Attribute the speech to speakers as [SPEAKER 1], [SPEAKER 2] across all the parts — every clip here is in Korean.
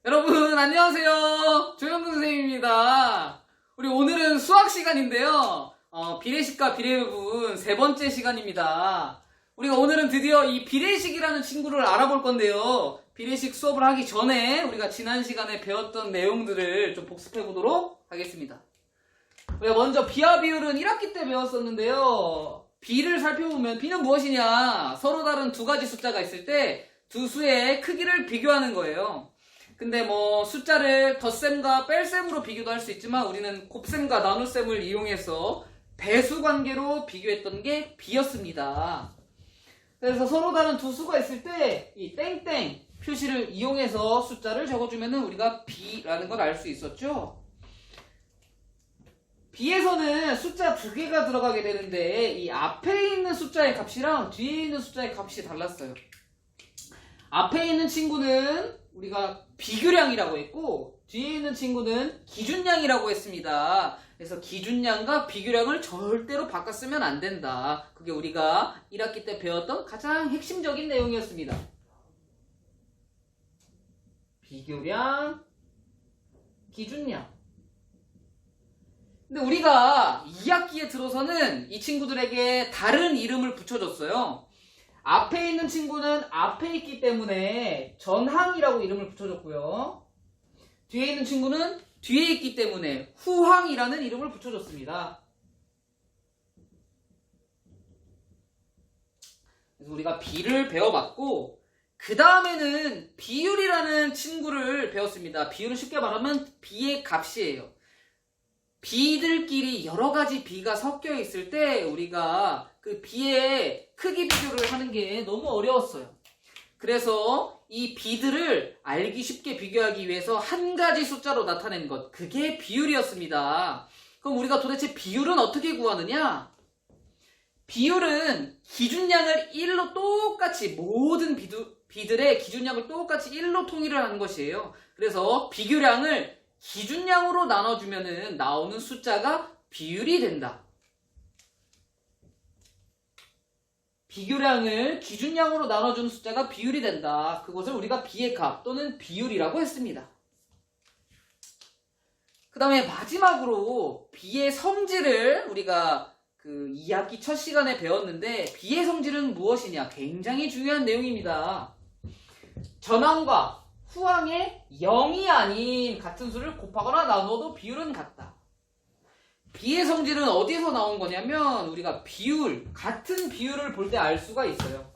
[SPEAKER 1] 여러분 안녕하세요. 조영근 선생님입니다. 우리 오늘은 수학 시간인데요. 비례식과 비례부분 세 번째 시간입니다. 우리가 오늘은 드디어 이 비례식이라는 친구를 알아볼 건데요. 비례식 수업을 하기 전에 우리가 지난 시간에 배웠던 내용들을 좀 복습해 보도록 하겠습니다. 우리가 먼저 비와 비율은 1학기 때 배웠었는데요. 비를 살펴보면 비는 무엇이냐? 서로 다른 두 가지 숫자가 있을 때 두 수의 크기를 비교하는 거예요. 근데 뭐 숫자를 덧셈과 뺄셈으로 비교도 할 수 있지만 우리는 곱셈과 나눗셈을 이용해서 배수 관계로 비교했던 게 비였습니다. 그래서 서로 다른 두 수가 있을 때 이 땡땡 표시를 이용해서 숫자를 적어주면 우리가 비라는 걸 알 수 있었죠. 비에서는 숫자 두 개가 들어가게 되는데 이 앞에 있는 숫자의 값이랑 뒤에 있는 숫자의 값이 달랐어요. 앞에 있는 친구는 우리가 비교량이라고 했고 뒤에 있는 친구는 기준량이라고 했습니다. 그래서 기준량과 비교량을 절대로 바꿔 쓰면 안 된다. 그게 우리가 1학기 때 배웠던 가장 핵심적인 내용이었습니다. 비교량, 기준량. 근데 우리가 2학기에 들어서는 이 친구들에게 다른 이름을 붙여줬어요. 앞에 있는 친구는 앞에 있기 때문에 전항이라고 이름을 붙여줬고요. 뒤에 있는 친구는 뒤에 있기 때문에 후항이라는 이름을 붙여줬습니다. 그래서 우리가 비를 배워봤고 그 다음에는 비율이라는 친구를 배웠습니다. 비율은 쉽게 말하면 비의 값이에요. 비들끼리 여러 가지 비가 섞여 있을 때 우리가 그 비의 크기 비교를 하는 게 너무 어려웠어요. 그래서 이 비들을 알기 쉽게 비교하기 위해서 한 가지 숫자로 나타낸 것, 그게 비율이었습니다. 그럼 우리가 도대체 비율은 어떻게 구하느냐? 비율은 기준량을 1로 똑같이 모든 비들의 기준량을 똑같이 1로 통일을 하는 것이에요. 그래서 비교량을 기준량으로 나눠주면 나오는 숫자가 비율이 된다. 비교량을 기준량으로 나눠주는 숫자가 비율이 된다. 그것을 우리가 비의 값 또는 비율이라고 했습니다. 그 다음에 마지막으로 비의 성질을 우리가 그 2학기 첫 시간에 배웠는데 비의 성질은 무엇이냐? 굉장히 중요한 내용입니다. 전항과 후항의 0이 아닌 같은 수를 곱하거나 나눠도 비율은 같다. 비의 성질은 어디서 나온 거냐면 우리가 비율, 같은 비율을 볼 때 알 수가 있어요.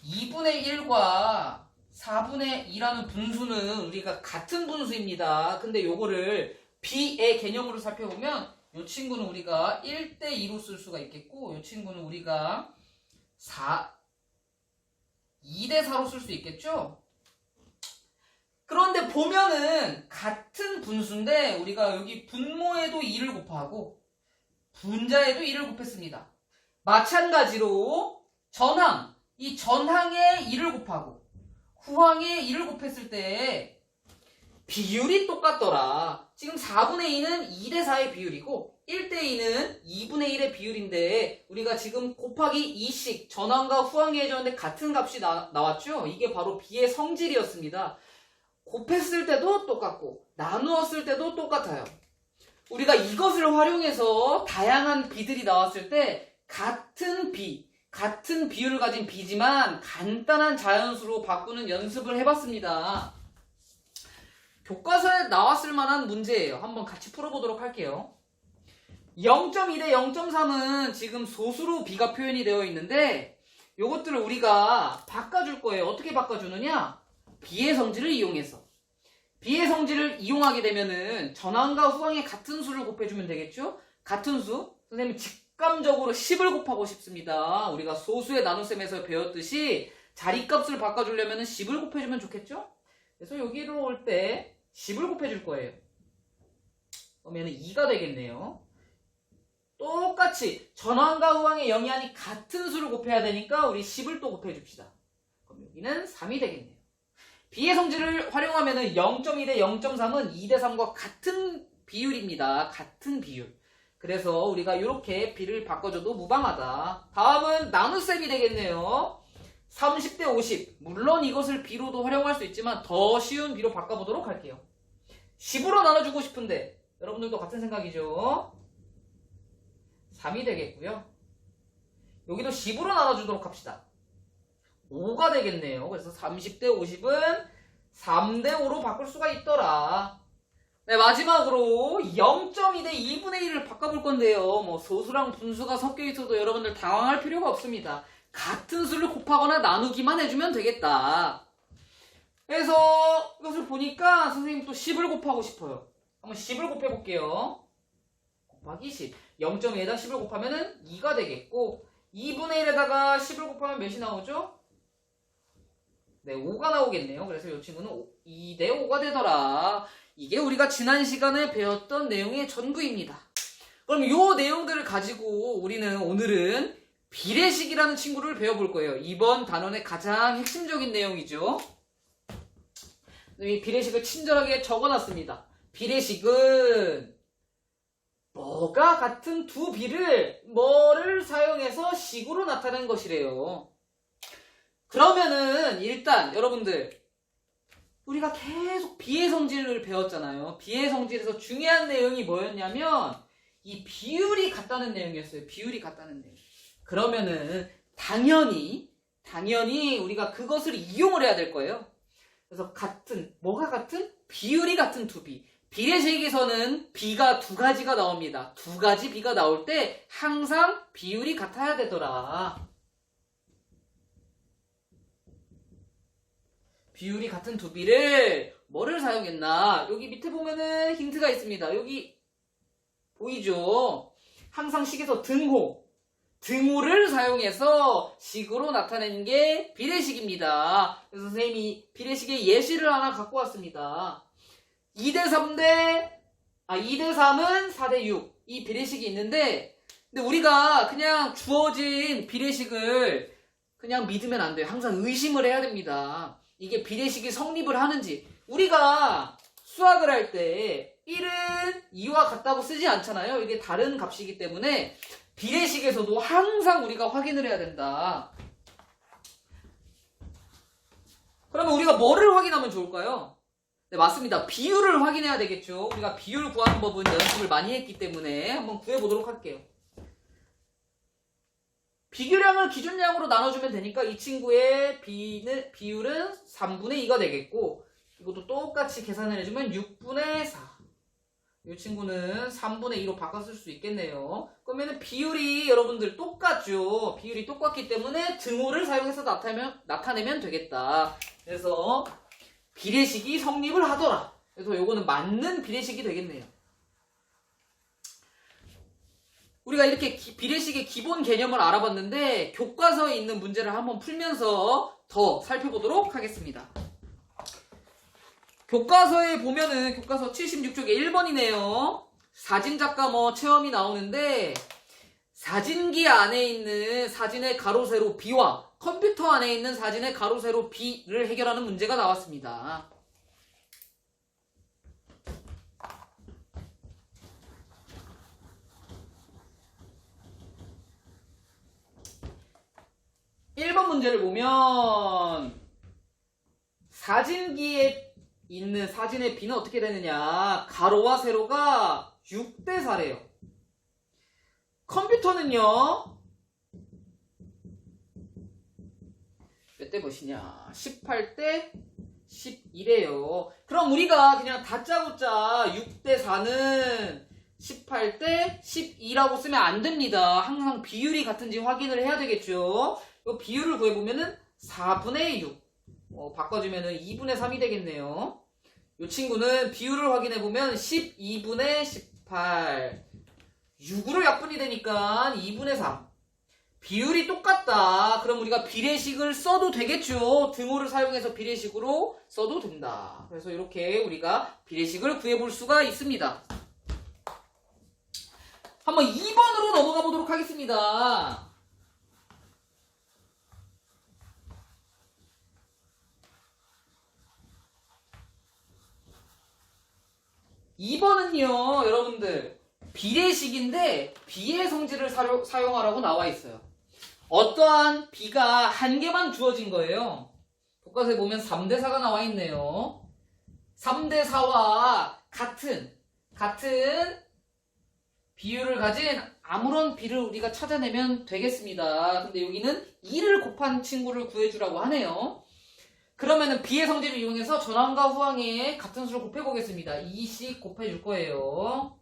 [SPEAKER 1] 2분의 1과 4분의 2라는 분수는 우리가 같은 분수입니다. 근데 요거를 비의 개념으로 살펴보면 이 친구는 우리가 1대2로 쓸 수가 있겠고 이 친구는 우리가 2대4로 쓸 수 있겠죠? 그런데 보면은 같은 분수인데 우리가 여기 분모에도 2를 곱하고 분자에도 2를 곱했습니다. 마찬가지로 전항, 이 전항에 2를 곱하고 후항에 2를 곱했을 때 비율이 똑같더라. 지금 4분의 2는 2대4의 비율이고 1대2는 2분의 1의 비율인데 우리가 지금 곱하기 2씩 전항과 후항이 해줬는데 같은 값이 나왔죠? 이게 바로 비의 성질이었습니다. 곱했을 때도 똑같고 나누었을 때도 똑같아요. 우리가 이것을 활용해서 다양한 비들이 나왔을 때 같은 비, 같은 비율을 가진 비지만 간단한 자연수로 바꾸는 연습을 해봤습니다. 교과서에 나왔을 만한 문제예요. 한번 같이 풀어보도록 할게요. 0.2 대 0.3은 지금 소수로 비가 표현이 되어 있는데 이것들을 우리가 바꿔줄 거예요. 어떻게 바꿔주느냐? 비의 성질을 이용해서. 비의 성질을 이용하게 되면은 전항과 후항의 같은 수를 곱해주면 되겠죠? 같은 수. 선생님은 직감적으로 10을 곱하고 싶습니다. 우리가 소수의 나눗셈에서 배웠듯이 자리값을 바꿔주려면 10을 곱해주면 좋겠죠? 그래서 여기로 올 때 10을 곱해줄 거예요. 그러면 2가 되겠네요. 똑같이 전항과 후항의 0이 아닌 같은 수를 곱해야 되니까 우리 10을 또 곱해줍시다. 그럼 여기는 3이 되겠네요. 비의 성질을 활용하면 0.2 대 0.3은 2 대 3과 같은 비율입니다. 같은 비율. 그래서 우리가 이렇게 비를 바꿔줘도 무방하다. 다음은 나눗셈이 되겠네요. 30대 50. 물론 이것을 B로도 활용할 수 있지만 더 쉬운 B로 바꿔보도록 할게요. 10으로 나눠주고 싶은데 여러분들도 같은 생각이죠? 3이 되겠고요. 여기도 10으로 나눠주도록 합시다. 5가 되겠네요. 그래서 30대 50은 3대 5로 바꿀 수가 있더라. 네, 마지막으로 0.2 대 2분의 1을 바꿔볼 건데요. 뭐 소수랑 분수가 섞여 있어도 여러분들 당황할 필요가 없습니다. 같은 수를 곱하거나 나누기만 해주면 되겠다. 그래서 이것을 보니까 선생님 또 10을 곱하고 싶어요. 한번 10을 곱해볼게요. 곱하기 10. 0.2에다 10을 곱하면 2가 되겠고 2분의 1에다가 10을 곱하면 몇이 나오죠? 네, 5가 나오겠네요. 그래서 이 친구는 2 대 5가 되더라. 이게 우리가 지난 시간에 배웠던 내용의 전부입니다. 그럼 이 내용들을 가지고 우리는 오늘은 비례식이라는 친구를 배워볼 거예요. 이번 단원의 가장 핵심적인 내용이죠. 이 비례식을 친절하게 적어놨습니다. 비례식은 뭐가 같은 두 비를 뭐를 사용해서 식으로 나타내는 것이래요. 그러면은 일단 여러분들 우리가 계속 비의 성질을 배웠잖아요. 비의 성질에서 중요한 내용이 뭐였냐면 이 비율이 같다는 내용이었어요. 비율이 같다는 내용. 그러면은 당연히 우리가 그것을 이용을 해야 될 거예요. 그래서 뭐가 같은? 비율이 같은 두 비. 비례식에서는 비가 두 가지가 나옵니다. 두 가지 비가 나올 때 항상 비율이 같아야 되더라. 비율이 같은 두 비를 뭐를 사용했나? 여기 밑에 보면은 힌트가 있습니다. 여기 보이죠? 항상 식에서 등호를 사용해서 식으로 나타내는 게 비례식입니다. 그래서 선생님이 비례식의 예시를 하나 갖고 왔습니다. 2대 3은 4대 6. 이 비례식이 있는데, 근데 우리가 그냥 주어진 비례식을 그냥 믿으면 안 돼요. 항상 의심을 해야 됩니다. 이게 비례식이 성립을 하는지. 우리가 수학을 할 때 1은 2와 같다고 쓰지 않잖아요. 이게 다른 값이기 때문에 비례식에서도 항상 우리가 확인을 해야 된다. 그러면 우리가 뭐를 확인하면 좋을까요? 네, 맞습니다. 비율을 확인해야 되겠죠. 우리가 비율 구하는 법은 연습을 많이 했기 때문에 한번 구해보도록 할게요. 비교량을 기준량으로 나눠주면 되니까 이 친구의 비율은 3분의 2가 되겠고 이것도 똑같이 계산을 해주면 6분의 4. 이 친구는 3분의 2로 바꿔 쓸 수 있겠네요. 그러면 비율이 여러분들 똑같죠. 비율이 똑같기 때문에 등호를 사용해서 나타내면 되겠다. 그래서 비례식이 성립을 하더라. 그래서 요거는 맞는 비례식이 되겠네요. 우리가 이렇게 비례식의 기본 개념을 알아봤는데 교과서에 있는 문제를 한번 풀면서 더 살펴보도록 하겠습니다. 교과서에 보면은 교과서 76쪽에 1번이네요. 사진작가 체험이 나오는데 사진기 안에 있는 사진의 가로 세로 B와 컴퓨터 안에 있는 사진의 가로 세로 B를 해결하는 문제가 나왔습니다. 1번 문제를 보면 사진기에 있는 사진의 B는 어떻게 되느냐. 가로와 세로가 6대 4래요. 컴퓨터는요. 몇 대 몇이냐. 18대 11이에요. 그럼 우리가 그냥 다짜고짜 6대 4는 18대 12라고 쓰면 안 됩니다. 항상 비율이 같은지 확인을 해야 되겠죠. 이 비율을 구해보면은 4분의 6. 바꿔주면은 2분의 3이 되겠네요. 이 친구는 비율을 확인해보면 12분의 18. 6으로 약분이 되니까 2분의 3. 비율이 똑같다. 그럼 우리가 비례식을 써도 되겠죠. 등호를 사용해서 비례식으로 써도 된다. 그래서 이렇게 우리가 비례식을 구해볼 수가 있습니다. 한번 2번으로 넘어가 보도록 하겠습니다. 2번은요, 여러분들, 비례식인데 비의 성질을 사용하라고 나와 있어요. 어떠한 B가 한 개만 주어진 거예요. 교과서에 보면 3대4가 나와 있네요. 3대4와 같은 비율을 가진 아무런 B를 우리가 찾아내면 되겠습니다. 근데 여기는 2를 곱한 친구를 구해주라고 하네요. 그러면은 B의 성질을 이용해서 전항과 후항의 같은 수를 곱해보겠습니다. 2씩 곱해줄 거예요.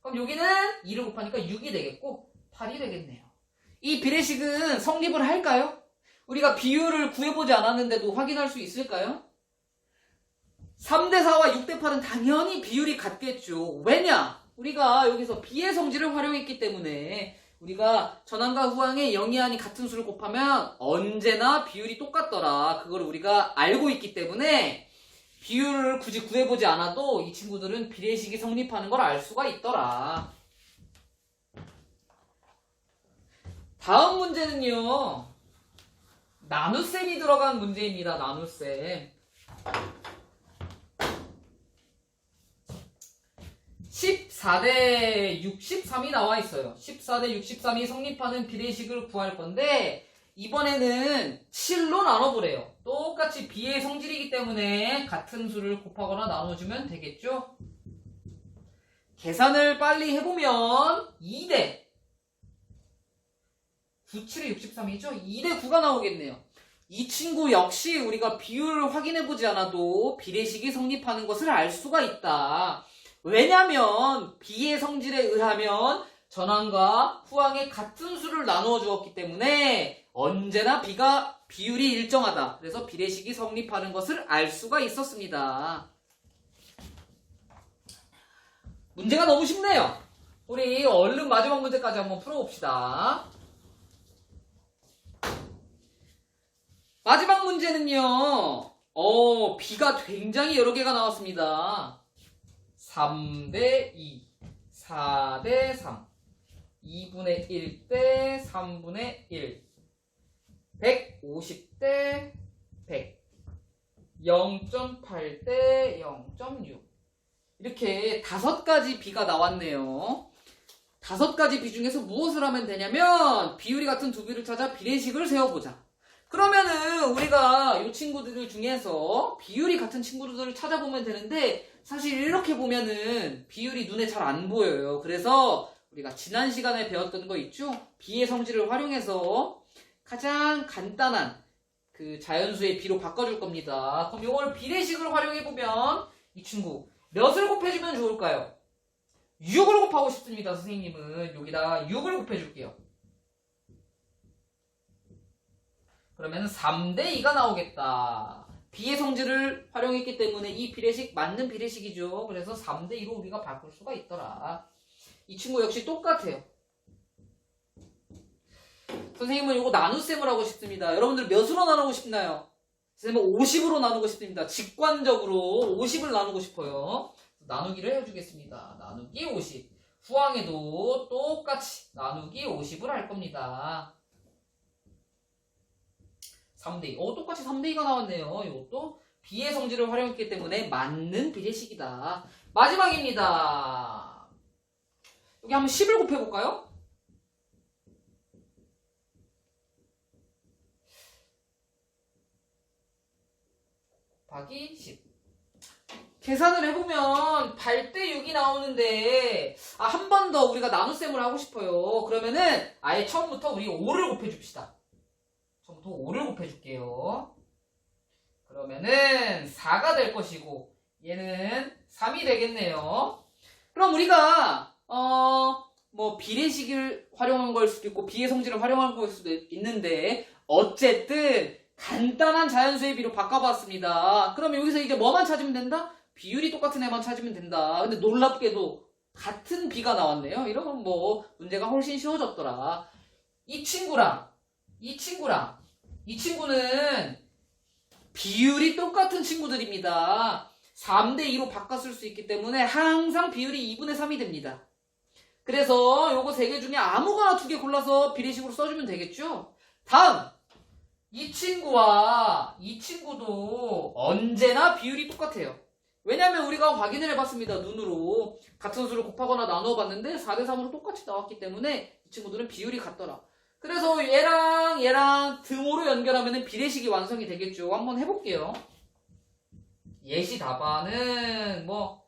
[SPEAKER 1] 그럼 여기는 2를 곱하니까 6이 되겠고 8이 되겠네요. 이 비례식은 성립을 할까요? 우리가 비율을 구해보지 않았는데도 확인할 수 있을까요? 3대4와 6대8은 당연히 비율이 같겠죠. 왜냐? 우리가 여기서 B의 성질을 활용했기 때문에 우리가 전항과 후항의 영이한이 같은 수를 곱하면 언제나 비율이 똑같더라. 그걸 우리가 알고 있기 때문에 비율을 굳이 구해보지 않아도 이 친구들은 비례식이 성립하는 걸 알 수가 있더라. 다음 문제는요. 나눗셈이 들어간 문제입니다. 나눗셈. 14대 63이 나와 있어요. 14대 63이 성립하는 비례식을 구할 건데 이번에는 7로 나눠보래요. 똑같이 B의 성질이기 때문에 같은 수를 곱하거나 나눠주면 되겠죠? 계산을 빨리 해보면 2대 97에 63이죠? 2대 9가 나오겠네요. 이 친구 역시 우리가 비율을 확인해보지 않아도 비례식이 성립하는 것을 알 수가 있다. 왜냐면 B의 성질에 의하면 전항과 후항의 같은 수를 나누어 주었기 때문에 언제나 B가 비율이 일정하다. 그래서 비례식이 성립하는 것을 알 수가 있었습니다. 문제가 너무 쉽네요. 우리 얼른 마지막 문제까지 한번 풀어봅시다. 마지막 문제는요. B가 굉장히 여러 개가 나왔습니다. 3대 2, 4대 3, 2분의 1대 3분의 1, 150대 100, 0.8대 0.6 이렇게 5가지 B가 나왔네요. 5가지 B 중에서 무엇을 하면 되냐면 비율이 같은 두 B를 찾아 비례식을 세워보자. 그러면은 우리가 이 친구들 중에서 비율이 같은 친구들을 찾아보면 되는데 사실 이렇게 보면은 비율이 눈에 잘 안 보여요. 그래서 우리가 지난 시간에 배웠던 거 있죠? B의 성질을 활용해서 가장 간단한 그 자연수의 B로 바꿔줄 겁니다. 그럼 이걸 비례식을 활용해보면 이 친구 몇을 곱해주면 좋을까요? 6을 곱하고 싶습니다. 선생님은 여기다 6을 곱해줄게요. 그러면 3대 2가 나오겠다. B의 성질을 활용했기 때문에 이 비례식 맞는 비례식이죠. 그래서 3대 2로 우리가 바꿀 수가 있더라. 이 친구 역시 똑같아요. 선생님은 이거 나눗셈을 하고 싶습니다. 여러분들 몇으로 나누고 싶나요? 선생님은 50으로 나누고 싶습니다. 직관적으로 50을 나누고 싶어요. 나누기를 해주겠습니다. 나누기 50. 후항에도 똑같이 나누기 50을 할 겁니다. 3대 2. 똑같이 3대 2가 나왔네요. 이것도 B의 성질을 활용했기 때문에 맞는 비례식이다. 마지막입니다. 여기 한번 10을 곱해볼까요? 곱하기 10. 계산을 해보면 8대 6이 나오는데 한 번 더 우리가 나눗셈을 하고 싶어요. 그러면은 아예 처음부터 우리 5를 곱해줍시다. 처음부터 5를 곱해줄게요. 그러면은 4가 될 것이고 얘는 3이 되겠네요. 그럼 우리가 뭐 비례식을 활용한 걸 수도 있고 B의 성질을 활용한 걸 수도 있는데 어쨌든 간단한 자연수의 B로 바꿔봤습니다. 그럼 여기서 이제 뭐만 찾으면 된다? 비율이 똑같은 애만 찾으면 된다. 근데 놀랍게도 같은 B가 나왔네요. 이러면 뭐 문제가 훨씬 쉬워졌더라. 이 친구는 비율이 똑같은 친구들입니다. 3대 2로 바꿨을 수 있기 때문에 항상 비율이 2분의 3이 됩니다. 그래서 요거 3개 중에 아무거나 2개 골라서 비례식으로 써주면 되겠죠? 다음! 이 친구와 이 친구도 언제나 비율이 똑같아요. 왜냐면 우리가 확인을 해봤습니다. 눈으로. 같은 수를 곱하거나 나누어 봤는데 4대3으로 똑같이 나왔기 때문에 이 친구들은 비율이 같더라. 그래서 얘랑 등호로 연결하면 비례식이 완성이 되겠죠. 한번 해볼게요. 예시 답안은 뭐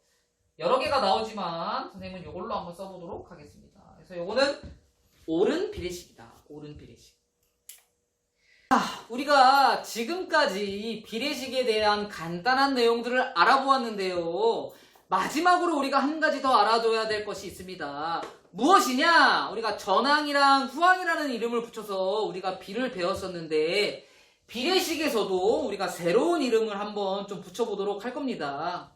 [SPEAKER 1] 여러 개가 나오지만 선생님은 이걸로 한번 써보도록 하겠습니다. 그래서 요거는 옳은 비례식이다. 옳은 비례식. 우리가 지금까지 비례식에 대한 간단한 내용들을 알아보았는데요. 마지막으로 우리가 한 가지 더 알아둬야 될 것이 있습니다. 무엇이냐? 우리가 전항이랑 후항이라는 이름을 붙여서 우리가 비를 배웠었는데 비례식에서도 우리가 새로운 이름을 한번 좀 붙여보도록 할 겁니다.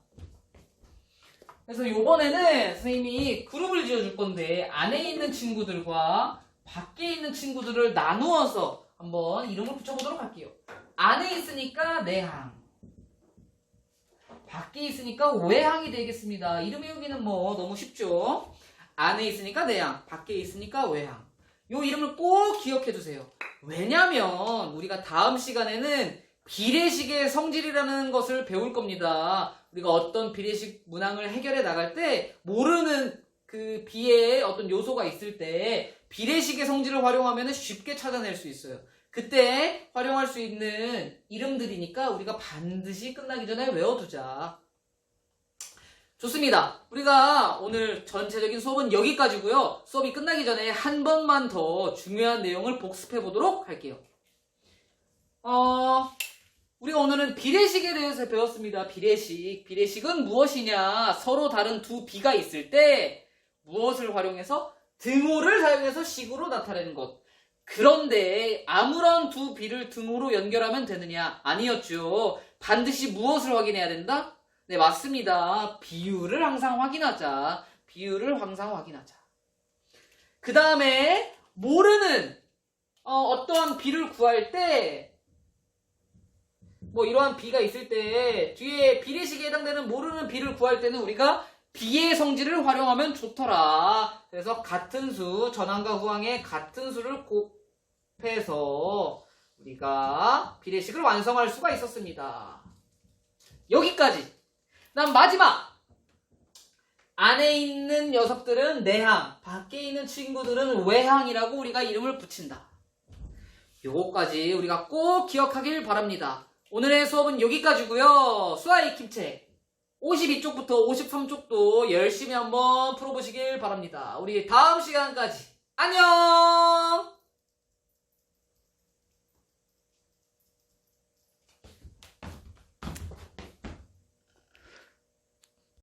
[SPEAKER 1] 그래서 이번에는 선생님이 그룹을 지어줄 건데 안에 있는 친구들과 밖에 있는 친구들을 나누어서 한번 이름을 붙여보도록 할게요. 안에 있으니까 내항, 밖에 있으니까 외항이 되겠습니다. 이름 외우기는 뭐 너무 쉽죠? 안에 있으니까 내항, 밖에 있으니까 외항. 요 이름을 꼭 기억해 두세요. 왜냐면 우리가 다음 시간에는 비례식의 성질이라는 것을 배울 겁니다. 우리가 어떤 비례식 문항을 해결해 나갈 때 모르는 그 비의 어떤 요소가 있을 때 비례식의 성질을 활용하면 쉽게 찾아낼 수 있어요. 그때 활용할 수 있는 이름들이니까 우리가 반드시 끝나기 전에 외워두자. 좋습니다. 우리가 오늘 전체적인 수업은 여기까지고요. 수업이 끝나기 전에 한 번만 더 중요한 내용을 복습해 보도록 할게요. 우리가 오늘은 비례식에 대해서 배웠습니다. 비례식. 비례식은 무엇이냐? 서로 다른 두 비가 있을 때 무엇을 활용해서? 등호를 사용해서 식으로 나타내는 것. 그런데 아무런 두 비를 등호로 연결하면 되느냐? 아니었죠. 반드시 무엇을 확인해야 된다? 네, 맞습니다. 비율을 항상 확인하자. 비율을 항상 확인하자. 그 다음에 모르는 어떠한 비를 구할 때 뭐 이러한 비가 있을 때 뒤에 비례식에 해당되는 모르는 비를 구할 때는 우리가 비의 성질을 활용하면 좋더라. 그래서 같은 수, 전항과 후항의 같은 수를 곱해서 우리가 비례식을 완성할 수가 있었습니다. 여기까지. 그다음 마지막. 안에 있는 녀석들은 내항, 밖에 있는 친구들은 외항이라고 우리가 이름을 붙인다. 요거까지 우리가 꼭 기억하길 바랍니다. 오늘의 수업은 여기까지고요. 수아이 킴책 52쪽부터 53쪽도 열심히 한번 풀어보시길 바랍니다. 우리 다음 시간까지 안녕!